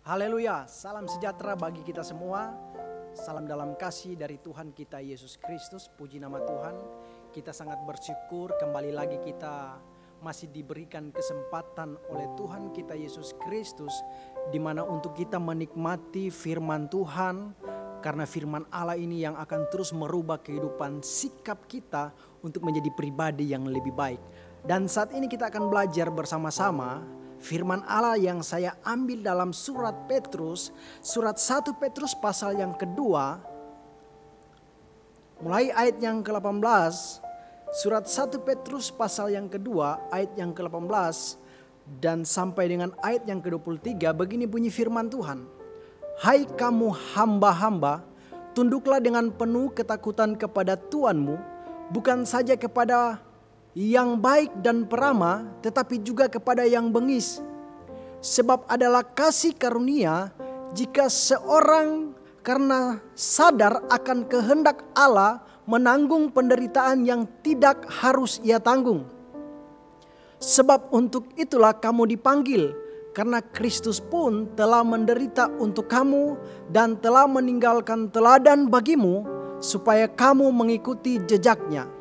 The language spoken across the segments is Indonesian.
Haleluya, salam sejahtera bagi kita semua. Salam dalam kasih dari Tuhan kita Yesus Kristus. Puji nama Tuhan. Kita sangat bersyukur kembali lagi kita masih diberikan kesempatan oleh Tuhan kita Yesus Kristus, di mana untuk kita menikmati firman Tuhan. Karena firman Allah ini yang akan terus merubah kehidupan sikap kita untuk menjadi pribadi yang lebih baik. Dan saat ini kita akan belajar bersama-sama firman Allah yang saya ambil dalam surat Petrus, surat 1 Petrus pasal yang kedua, mulai ayat yang ke-18, surat 1 Petrus pasal yang kedua, ayat yang ke-18, dan sampai dengan ayat yang ke-23, begini bunyi firman Tuhan. Hai kamu hamba-hamba, tunduklah dengan penuh ketakutan kepada Tuanmu, bukan saja kepada yang baik dan peramah, tetapi juga kepada yang bengis. Sebab adalah kasih karunia jika seorang karena sadar akan kehendak Allah menanggung penderitaan yang tidak harus ia tanggung. Sebab untuk itulah kamu dipanggil, karena Kristus pun telah menderita untuk kamu dan telah meninggalkan teladan bagimu supaya kamu mengikuti jejaknya.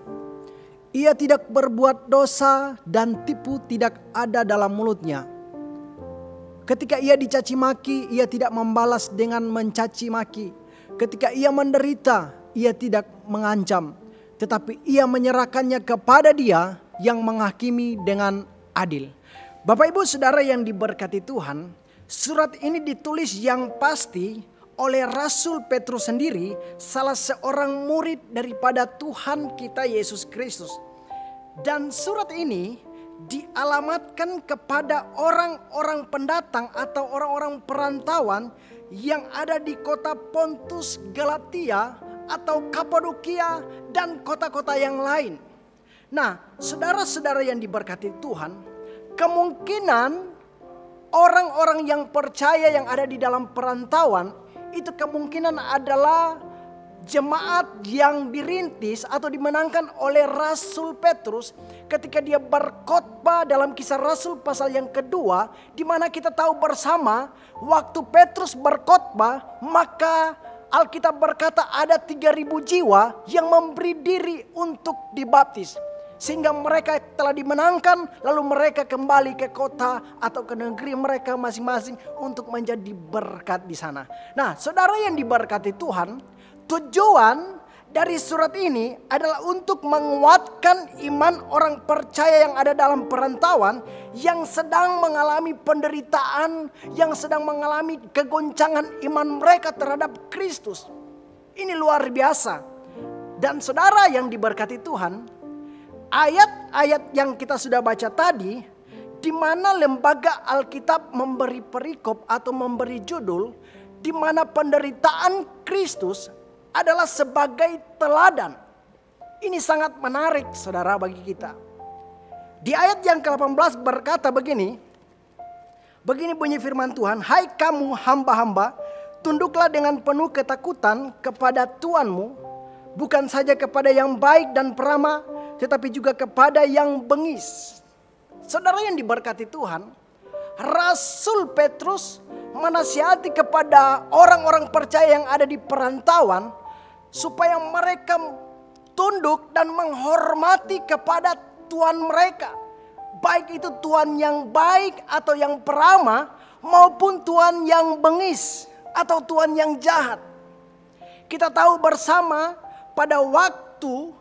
Ia tidak berbuat dosa dan tipu tidak ada dalam mulutnya. Ketika ia dicaci maki, ia tidak membalas dengan mencaci maki. Ketika ia menderita, ia tidak mengancam. Tetapi ia menyerahkannya kepada Dia yang menghakimi dengan adil. Bapak Ibu Saudara yang diberkati Tuhan, surat ini ditulis yang pasti oleh Rasul Petrus sendiri, salah seorang murid daripada Tuhan kita Yesus Kristus. Dan surat ini dialamatkan kepada orang-orang pendatang atau orang-orang perantauan yang ada di kota Pontus, Galatia atau Kapadokia dan kota-kota yang lain. Nah, saudara-saudara yang diberkati Tuhan, kemungkinan orang-orang yang percaya yang ada di dalam perantauan itu kemungkinan adalah jemaat yang dirintis atau dimenangkan oleh Rasul Petrus ketika dia berkhotbah dalam Kisah Rasul pasal yang kedua, di mana kita tahu bersama waktu Petrus berkhotbah maka Alkitab berkata ada 3.000 jiwa yang memberi diri untuk dibaptis. Sehingga mereka telah dimenangkan, lalu mereka kembali ke kota atau ke negeri mereka masing-masing untuk menjadi berkat di sana. Nah, saudara yang diberkati Tuhan, tujuan dari surat ini adalah untuk menguatkan iman orang percaya yang ada dalam perantauan, yang sedang mengalami penderitaan, yang sedang mengalami kegoncangan iman mereka terhadap Kristus. Ini luar biasa. Dan saudara yang diberkati Tuhan, ayat-ayat yang kita sudah baca tadi, di mana lembaga Alkitab memberi perikop atau memberi judul, di mana penderitaan Kristus adalah sebagai teladan. Ini sangat menarik saudara bagi kita. Di ayat yang ke-18 berkata begini. Begini bunyi firman Tuhan. Hai kamu hamba-hamba, tunduklah dengan penuh ketakutan kepada Tuanmu, bukan saja kepada yang baik dan peramah, tetapi juga kepada yang bengis. Saudara yang diberkati Tuhan, Rasul Petrus menasihati kepada orang-orang percaya yang ada di perantauan supaya mereka tunduk dan menghormati kepada Tuhan mereka. Baik itu Tuhan yang baik atau yang peramah maupun Tuhan yang bengis atau Tuhan yang jahat. Kita tahu bersama pada waktu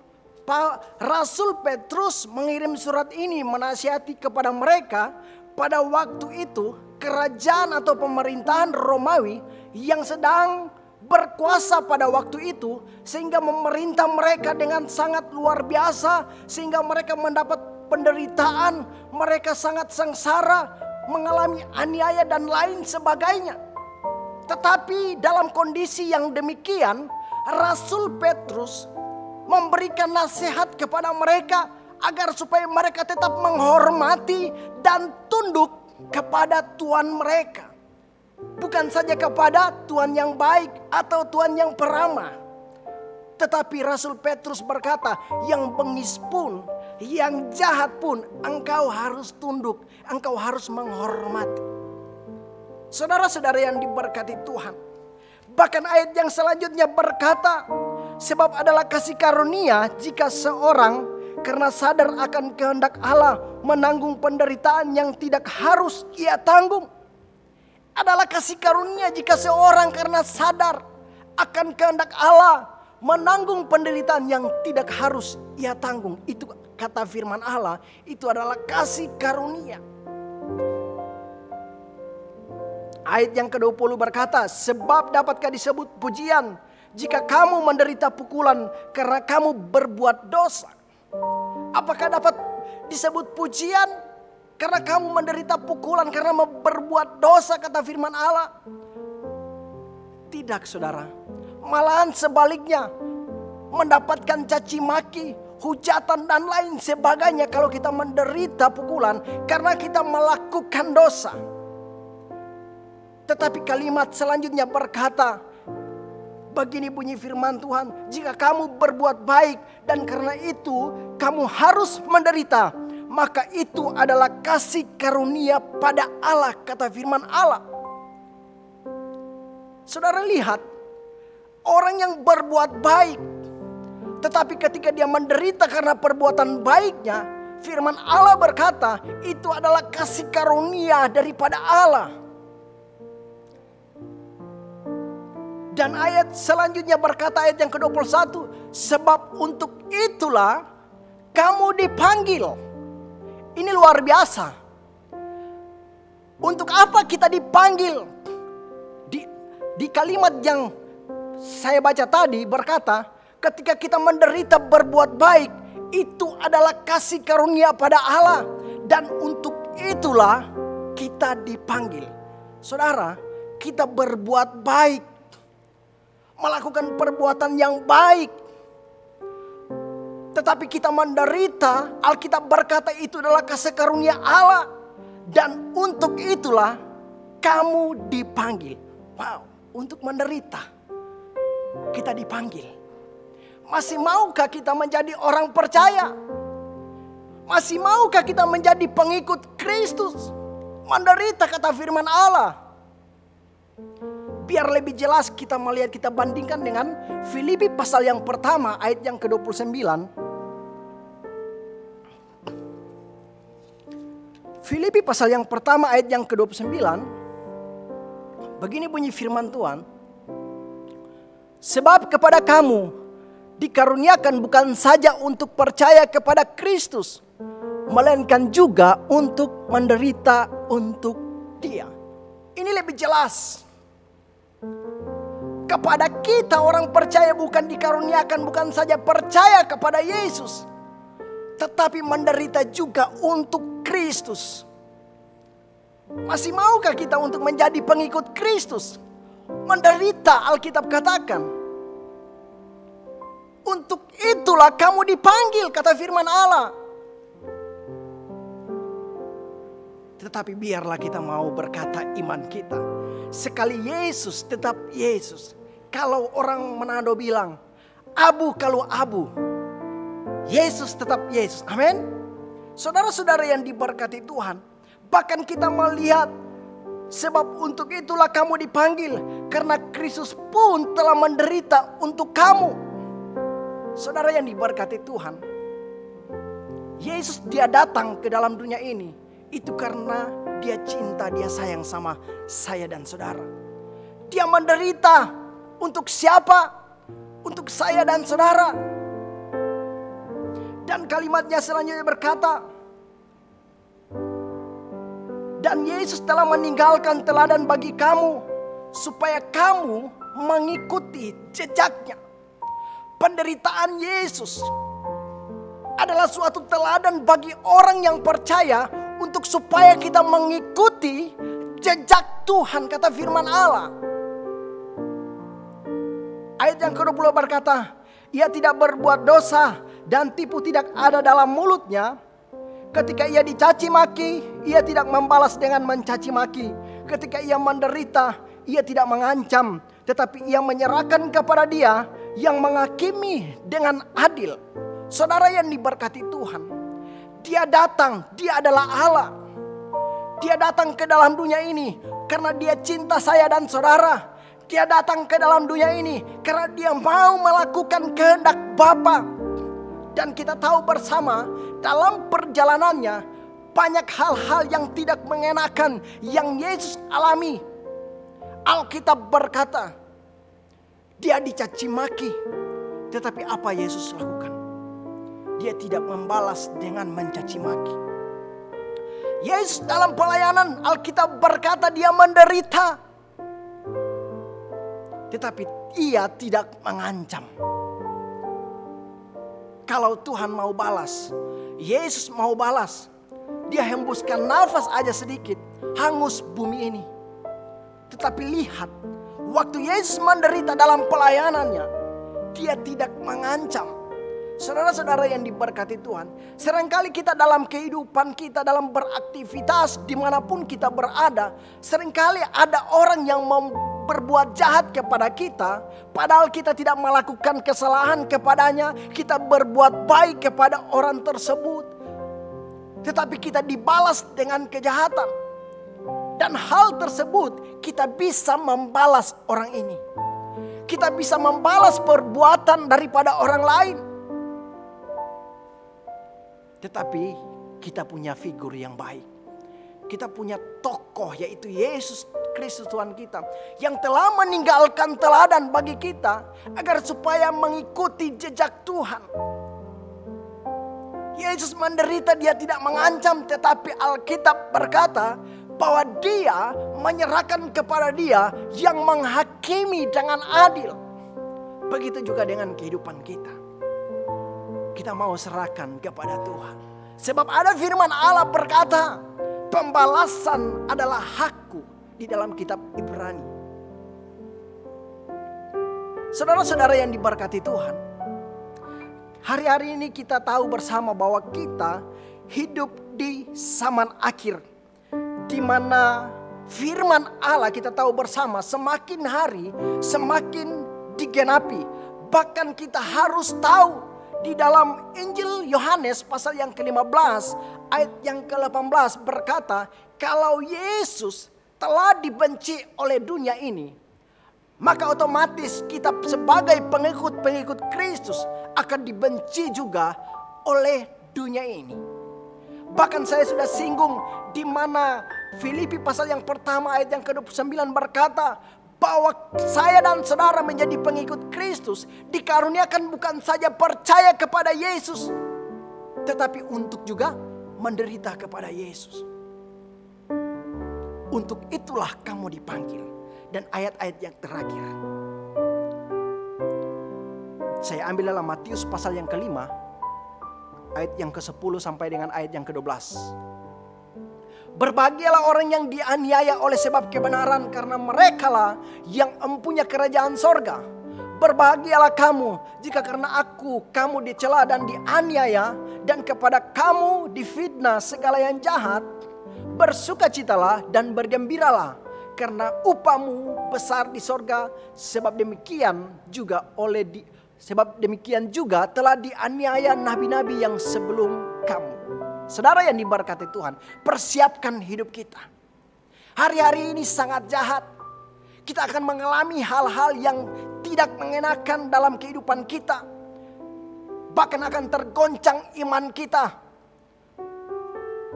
Rasul Petrus mengirim surat ini menasihati kepada mereka, pada waktu itu kerajaan atau pemerintahan Romawi yang sedang berkuasa pada waktu itu, sehingga memerintah mereka dengan sangat luar biasa, sehingga mereka mendapat penderitaan, mereka sangat sengsara, mengalami aniaya dan lain sebagainya. Tetapi dalam kondisi yang demikian, Rasul Petrus memberikan nasihat kepada mereka agar supaya mereka tetap menghormati dan tunduk kepada Tuhan mereka. Bukan saja kepada Tuhan yang baik atau Tuhan yang peramah. Tetapi Rasul Petrus berkata, yang bengis pun, yang jahat pun engkau harus tunduk, engkau harus menghormati. Saudara-saudara yang diberkati Tuhan. Bahkan ayat yang selanjutnya berkata, sebab adalah kasih karunia jika seorang karena sadar akan kehendak Allah menanggung penderitaan yang tidak harus ia tanggung. Adalah kasih karunia jika seorang karena sadar akan kehendak Allah menanggung penderitaan yang tidak harus ia tanggung. Itu kata firman Allah, itu adalah kasih karunia. Ayat yang ke-20 berkata, sebab dapatkah disebut pujian jika kamu menderita pukulan karena kamu berbuat dosa? Apakah dapat disebut pujian karena kamu menderita pukulan karena berbuat dosa, kata firman Allah? Tidak, saudara. Malahan sebaliknya, mendapatkan caci maki, hujatan dan lain sebagainya kalau kita menderita pukulan karena kita melakukan dosa. Tetapi kalimat selanjutnya berkata, begini bunyi firman Tuhan, jika kamu berbuat baik dan karena itu kamu harus menderita, maka itu adalah kasih karunia pada Allah, kata firman Allah. Saudara lihat, orang yang berbuat baik, tetapi ketika dia menderita karena perbuatan baiknya, firman Allah berkata, itu adalah kasih karunia daripada Allah. Dan ayat selanjutnya berkata, ayat yang ke-21, sebab untuk itulah kamu dipanggil. Ini luar biasa. Untuk apa kita dipanggil? Di kalimat yang saya baca tadi berkata, ketika kita menderita berbuat baik, itu adalah kasih karunia pada Allah. Dan untuk itulah kita dipanggil. Saudara, kita berbuat baik, melakukan perbuatan yang baik, tetapi kita menderita, Alkitab berkata itu adalah kasih karunia Allah. Dan untuk itulah kamu dipanggil. Wow, untuk menderita kita dipanggil. Masih maukah kita menjadi orang percaya? Masih maukah kita menjadi pengikut Kristus? Menderita, kata firman Allah. Biar lebih jelas kita melihat, kita bandingkan dengan Filipi pasal yang pertama ayat yang ke-29. Filipi pasal yang pertama ayat yang ke-29. Begini bunyi firman Tuhan. Sebab kepada kamu dikaruniakan bukan saja untuk percaya kepada Kristus, melainkan juga untuk menderita untuk Dia. Ini lebih jelas. Kepada kita orang percaya bukan dikaruniakan bukan saja percaya kepada Yesus, tetapi menderita juga untuk Kristus. Masih maukah kita untuk menjadi pengikut Kristus? Menderita, Alkitab katakan. Untuk itulah kamu dipanggil, kata firman Allah. Tetapi biarlah kita mau berkata iman kita. Sekali Yesus tetap Yesus. Kalau orang Manado bilang abu kalau abu, Yesus tetap Yesus. Amin. Saudara-saudara yang diberkati Tuhan, bahkan kita melihat, sebab untuk itulah kamu dipanggil, karena Kristus pun telah menderita untuk kamu. Saudara yang diberkati Tuhan, Yesus dia datang ke dalam dunia ini itu karena dia cinta, dia sayang sama saya dan saudara. Dia menderita untuk siapa? Untuk saya dan saudara. Dan kalimatnya selanjutnya berkata, dan Yesus telah meninggalkan teladan bagi kamu, supaya kamu mengikuti jejaknya. Penderitaan Yesus adalah suatu teladan bagi orang yang percaya, untuk supaya kita mengikuti jejak Tuhan, kata firman Allah. Ayat yang ke-20 berkata, ia tidak berbuat dosa dan tipu tidak ada dalam mulutnya. Ketika ia dicaci maki, ia tidak membalas dengan mencaci maki. Ketika ia menderita, ia tidak mengancam, tetapi ia menyerahkan kepada Dia yang menghakimi dengan adil. Saudara yang diberkati Tuhan, Dia datang, Dia adalah Allah. Dia datang ke dalam dunia ini karena dia cinta saya dan saudara. Dia datang ke dalam dunia ini karena dia mau melakukan kehendak Bapa. Dan kita tahu bersama dalam perjalanannya banyak hal-hal yang tidak mengenakan yang Yesus alami. Alkitab berkata, dia dicaci maki. Tetapi apa Yesus lakukan? Dia tidak membalas dengan mencaci maki. Yesus dalam pelayanan, Alkitab berkata dia menderita. Tetapi ia tidak mengancam. Kalau Tuhan mau balas, Yesus mau balas, dia hembuskan nafas aja sedikit, hangus bumi ini. Tetapi lihat, waktu Yesus menderita dalam pelayanannya, dia tidak mengancam. Saudara-saudara yang diberkati Tuhan, seringkali kita dalam kehidupan kita, dalam beraktivitas dimanapun kita berada, seringkali ada orang yang berbuat jahat kepada kita, padahal kita tidak melakukan kesalahan kepadanya, kita berbuat baik kepada orang tersebut, tetapi kita dibalas dengan kejahatan. Dan hal tersebut kita bisa membalas orang ini. Kita bisa membalas perbuatan daripada orang lain. Tetapi kita punya figur yang baik. Kita punya tokoh yaitu Yesus Kristus Tuhan kita. Yang telah meninggalkan teladan bagi kita agar supaya mengikuti jejak Tuhan. Yesus menderita, dia tidak mengancam, tetapi Alkitab berkata bahwa dia menyerahkan kepada dia yang menghakimi dengan adil. Begitu juga dengan kehidupan kita. Kita mau serahkan kepada Tuhan. Sebab ada firman Allah berkata, pembalasan adalah hakku di dalam kitab Ibrani. Saudara-saudara yang diberkati Tuhan, hari-hari ini kita tahu bersama bahwa kita hidup di zaman akhir, di mana firman Allah kita tahu bersama semakin hari semakin digenapi. Bahkan kita harus tahu di dalam Injil Yohanes pasal yang ke-15 ayat yang ke-18 berkata, kalau Yesus telah dibenci oleh dunia ini, maka otomatis kita sebagai pengikut-pengikut Kristus akan dibenci juga oleh dunia ini. Bahkan saya sudah singgung di mana Filipi pasal yang pertama ayat yang ke-29 berkata bahwa saya dan saudara menjadi pengikut Kristus dikaruniakan bukan saja percaya kepada Yesus, tetapi untuk juga menderita kepada Yesus. Untuk itulah kamu dipanggil. Dan ayat-ayat yang terakhir, saya ambil dalam Matius pasal yang ke-5 ayat yang ke-10 sampai dengan ayat yang ke-12. Berbahagialah orang yang dianiaya oleh sebab kebenaran, karena merekalah yang mempunyai kerajaan sorga. Berbahagialah kamu jika karena aku kamu dicela dan dianiaya, dan kepada kamu difitnah segala yang jahat. Bersukacitalah dan bergembiralah, karena upahmu besar di sorga. Sebab demikian juga telah dianiaya nabi-nabi yang sebelum kamu. Saudara yang diberkati Tuhan, persiapkan hidup kita. Hari-hari ini sangat jahat. Kita akan mengalami hal-hal yang tidak mengenakan dalam kehidupan kita. Bahkan akan tergoncang iman kita.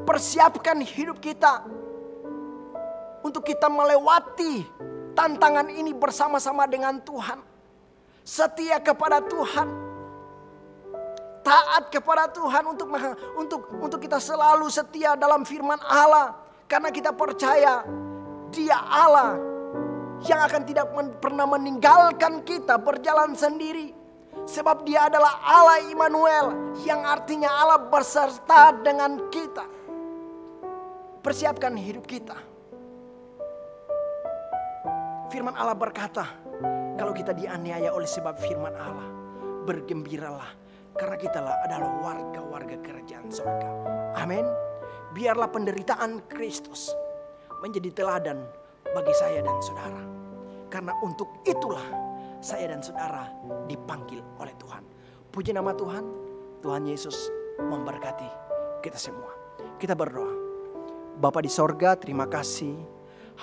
Persiapkan hidup kita untuk kita melewati tantangan ini bersama-sama dengan Tuhan. Setia kepada Tuhan. Taat kepada Tuhan untuk kita selalu setia dalam firman Allah. Karena kita percaya Dia Allah yang akan tidak pernah meninggalkan kita berjalan sendiri. Sebab Dia adalah Allah Immanuel, yang artinya Allah beserta dengan kita. Persiapkan hidup kita. Firman Allah berkata, kalau kita dianiaya oleh sebab firman Allah, bergembiralah, karena kita adalah warga-warga kerajaan surga. Amin. Biarlah penderitaan Kristus menjadi teladan bagi saya dan saudara. Karena untuk itulah saya dan saudara dipanggil oleh Tuhan. Puji nama Tuhan. Tuhan Yesus memberkati kita semua. Kita berdoa. Bapa di sorga, terima kasih.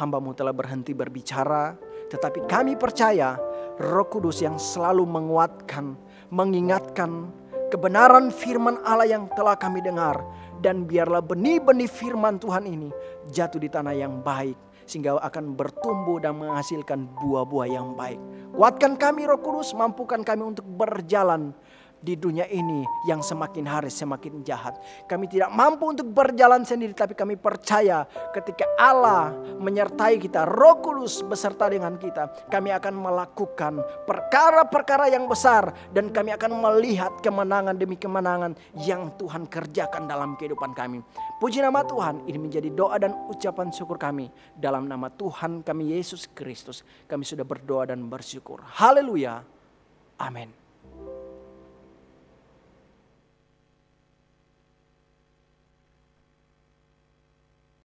Hamba-Mu telah berhenti berbicara, tetapi kami percaya Roh Kudus yang selalu menguatkan, mengingatkan kebenaran firman Allah yang telah kami dengar. Dan biarlah benih-benih firman Tuhan ini jatuh di tanah yang baik, sehingga akan bertumbuh dan menghasilkan buah-buah yang baik. Kuatkan kami Roh Kudus, mampukan kami untuk berjalan di dunia ini yang semakin hari semakin jahat. Kami tidak mampu untuk berjalan sendiri, tapi kami percaya ketika Allah menyertai kita, Roh Kudus beserta dengan kita, kami akan melakukan perkara-perkara yang besar. Dan kami akan melihat kemenangan demi kemenangan yang Tuhan kerjakan dalam kehidupan kami. Puji nama Tuhan, ini menjadi doa dan ucapan syukur kami. Dalam nama Tuhan kami Yesus Kristus, kami sudah berdoa dan bersyukur. Haleluya. Amin.